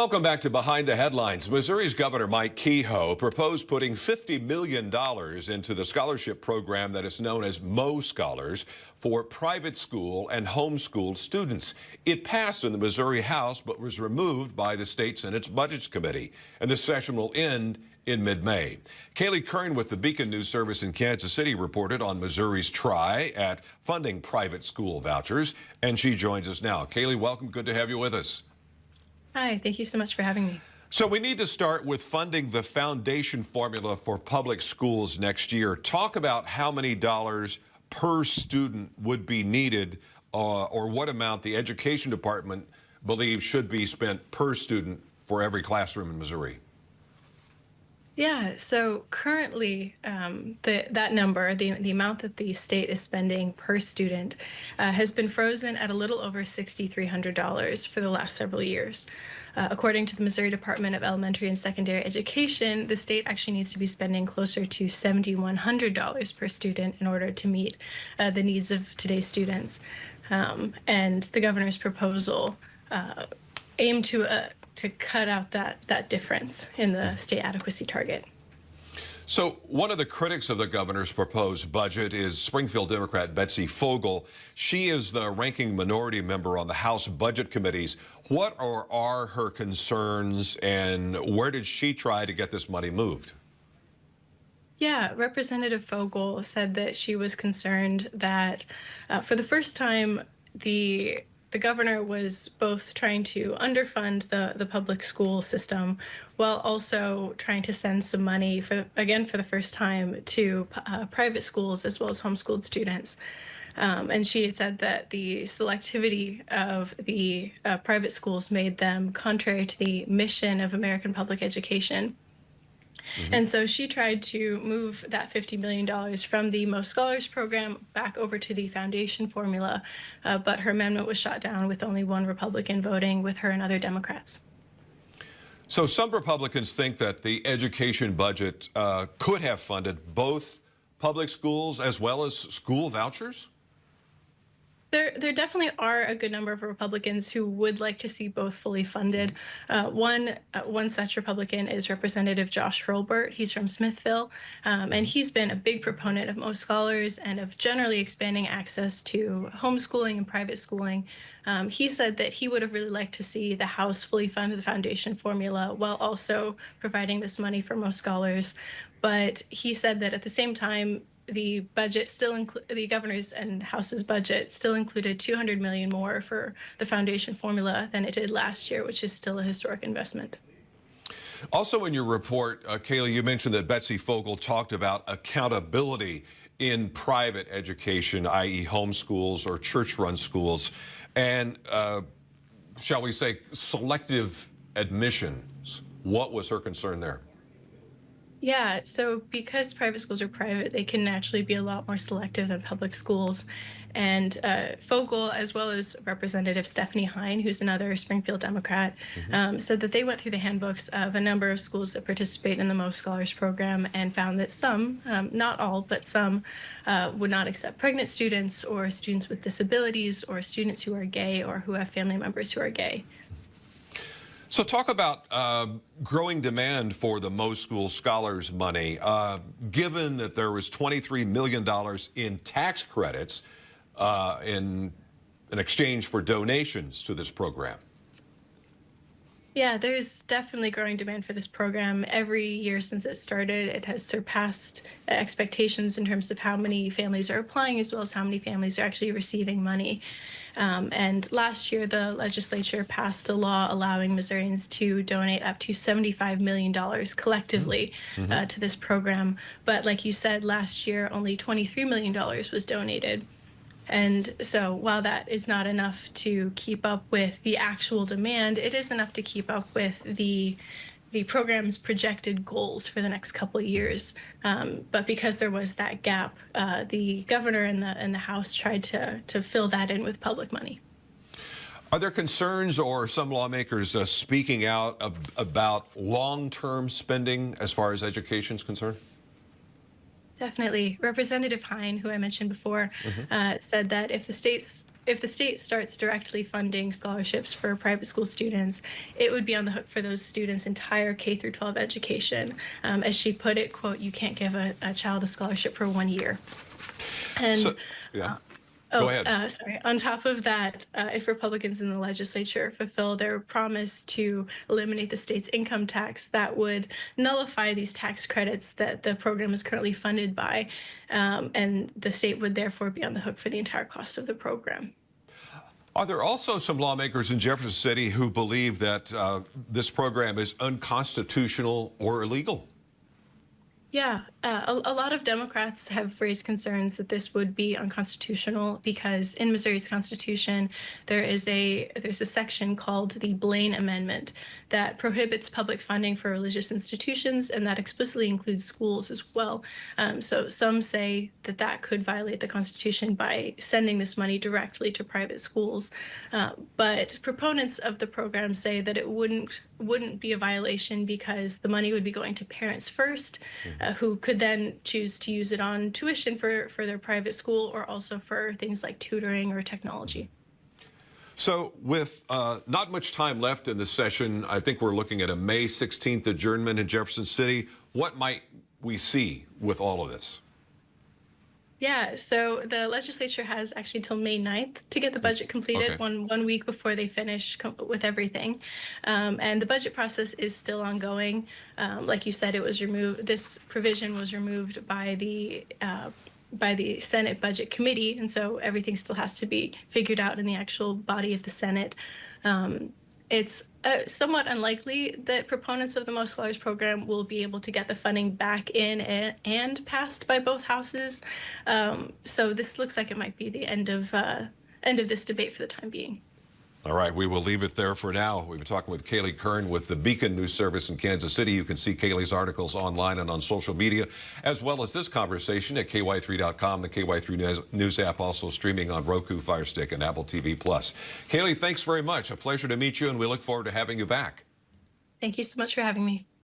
Welcome back to Behind the Headlines. Missouri's Governor Mike Kehoe proposed putting $50 million into the scholarship program that is known as Mo Scholars for private school and homeschooled students. It passed in the Missouri House but was removed by the state Senate's Budgets Committee, and this session will end in mid-May. Kaylee Kern with the Beacon News Service in Kansas City reported on Missouri's try at funding private school vouchers, and she joins us now. Kaylee, welcome. Good to have you with us. Hi, thank you so much for having me. So we need to start with funding the foundation formula for public schools next year. Talk about how many dollars per student would be needed or what amount the education department believes should be spent per student for every classroom in Missouri. Yeah, so currently that number, the amount that the state is spending per student has been frozen at a little over $6,300 for the last several years. According to the Missouri Department of Elementary and Secondary Education, the state actually needs to be spending closer to $7,100 per student in order to meet the needs of today's students. And the governor's proposal aimed to cut out that difference in the state adequacy target. So one of the critics of the governor's proposed budget is Springfield Democrat Betsy Fogel. She is the ranking minority member on the House Budget Committees. What are her concerns, and where did she try to get this money moved? Yeah, Representative Fogel said that she was concerned that for the first time, the governor was both trying to underfund the public school system while also trying to send some money, for the first time, to private schools as well as homeschooled students. And she had said that the selectivity of the private schools made them contrary to the mission of American public education. And so she tried to move that $50 million from the Mo Scholars program back over to the foundation formula, but her amendment was shot down with only one Republican voting with her and other Democrats. So some Republicans think that the education budget could have funded both public schools as well as school vouchers? There definitely are a good number of Republicans who would like to see both fully funded. One such Republican is Representative Josh Hurlburt. He's from Smithville, and he's been a big proponent of Mo Scholars and of generally expanding access to homeschooling and private schooling. He said that he would have really liked to see the House fully fund the foundation formula while also providing this money for Mo Scholars. But he said that at the same time, the budget the governor's and House's budget still included $200 million more for the foundation formula than it did last year, which is still a historic investment. Also in your report, Kaylee, you mentioned that Betsy Fogel talked about accountability in private education, i.e. homeschools or church-run schools, and, shall we say, selective admissions. What was her concern there? Yeah, so because private schools are private, they can naturally be a lot more selective than public schools. And Fogel, as well as Representative Stephanie Hine, who's another Springfield Democrat, said that they went through the handbooks of a number of schools that participate in the Mo Scholars program and found that some, not all, but some, would not accept pregnant students or students with disabilities or students who are gay or who have family members who are gay. So talk about growing demand for the Mo School Scholars money, given that there was $23 million in tax credits in exchange for donations to this program. Yeah, there's definitely growing demand for this program. Every year since it started, it has surpassed expectations in terms of how many families are applying, as well as how many families are actually receiving money. And last year, the legislature passed a law allowing Missourians to donate up to $75 million collectively to this program. But like you said, last year, only $23 million was donated. And so while that is not enough to keep up with the actual demand, it is enough to keep up with the program's projected goals for the next couple of years. But because there was that gap, the governor and the House tried to fill that in with public money. Are there concerns or some lawmakers speaking out about long-term spending as far as education is concerned? Definitely. Representative Hine, who I mentioned before, said that if the state's if the state starts directly funding scholarships for private school students, it would be on the hook for those students' entire K through 12 education. As she put it, quote, "You can't give a child a scholarship for 1 year." And So, yeah. Go ahead. sorry. On top of that, if Republicans in the legislature fulfill their promise to eliminate the state's income tax, that would nullify these tax credits that the program is currently funded by, and the state would therefore be on the hook for the entire cost of the program. Are there also some lawmakers in Jefferson City who believe that this program is unconstitutional or illegal? Yeah, a lot of Democrats have raised concerns that this would be unconstitutional because in Missouri's Constitution there's a section called the Blaine Amendment that prohibits public funding for religious institutions, and that explicitly includes schools as well. So some say that that could violate the Constitution by sending this money directly to private schools. But proponents of the program say that it wouldn't be a violation because the money would be going to parents first, who could then choose to use it on tuition for their private school or also for things like tutoring or technology. So with not much time left in the session, I think we're looking at a May 16th adjournment in Jefferson City. What might we see with all of this? Yeah, so the legislature has actually till May 9th to get the budget completed, Okay. one week before they finish with everything. And the budget process is still ongoing. Like you said, it was removed. This provision was removed by the Senate Budget Committee, and so everything still has to be figured out in the actual body of the Senate. It's somewhat unlikely that proponents of the Most Scholars program will be able to get the funding back in and passed by both houses. So this looks like it might be the end of this debate for the time being. All right, we will leave it there for now. We've been talking with Kaylee Kern with the Beacon News Service in Kansas City. You can see Kaylee's articles online and on social media, as well as this conversation at KY3.com, the KY3 News app, also streaming on Roku, Fire Stick, and Apple TV+. Kaylee, thanks very much. A pleasure to meet you, and we look forward to having you back. Thank you so much for having me.